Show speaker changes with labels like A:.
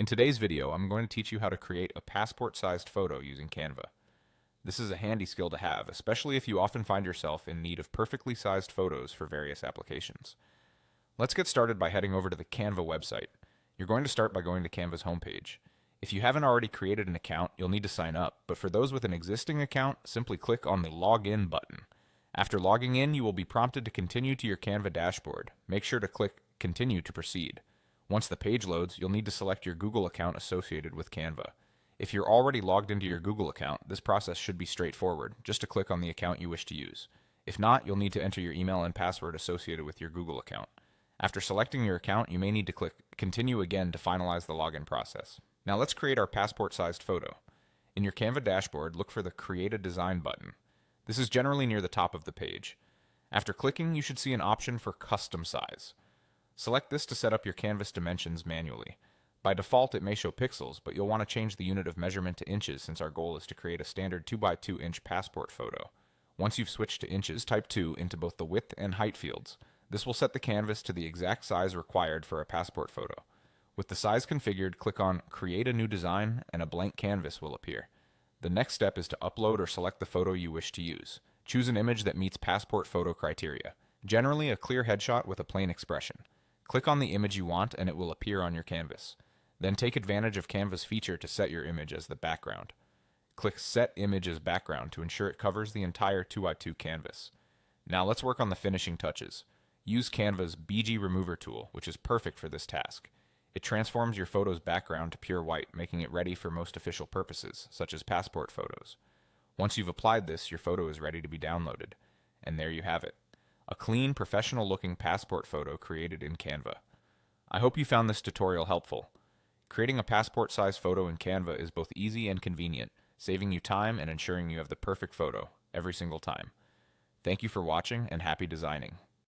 A: In today's video, I'm going to teach you how to create a passport-sized photo using Canva. This is a handy skill to have, especially if you often find yourself in need of perfectly sized photos for various applications. Let's get started by heading over to the Canva website. You're going to start by going to Canva's homepage. If you haven't already created an account, you'll need to sign up, but for those with an existing account, simply click on the Login button. After logging in, you will be prompted to continue to your Canva dashboard. Make sure to click Continue to proceed. Once the page loads, you'll need to select your Google account associated with Canva. If you're already logged into your Google account, this process should be straightforward, just to click on the account you wish to use. If not, you'll need to enter your email and password associated with your Google account. After selecting your account, you may need to click Continue again to finalize the login process. Now let's create our passport-sized photo. In your Canva dashboard, look for the Create a Design button. This is generally near the top of the page. After clicking, you should see an option for Custom Size. Select this to set up your canvas dimensions manually. By default, it may show pixels, but you'll want to change the unit of measurement to inches since our goal is to create a standard 2x2 inch passport photo. Once you've switched to inches, type 2 into both the width and height fields. This will set the canvas to the exact size required for a passport photo. With the size configured, click on Create a New Design and a blank canvas will appear. The next step is to upload or select the photo you wish to use. Choose an image that meets passport photo criteria, generally a clear headshot with a plain expression. Click on the image you want and it will appear on your canvas. Then take advantage of Canva's feature to set your image as the background. Click Set Image as Background to ensure it covers the entire 2x2 canvas. Now let's work on the finishing touches. Use Canva's BG Remover tool, which is perfect for this task. It transforms your photo's background to pure white, making it ready for most official purposes, such as passport photos. Once you've applied this, your photo is ready to be downloaded. And there you have it. A clean, professional-looking passport photo created in Canva. I hope you found this tutorial helpful. Creating a passport-sized photo in Canva is both easy and convenient, saving you time and ensuring you have the perfect photo every single time. Thank you for watching and happy designing.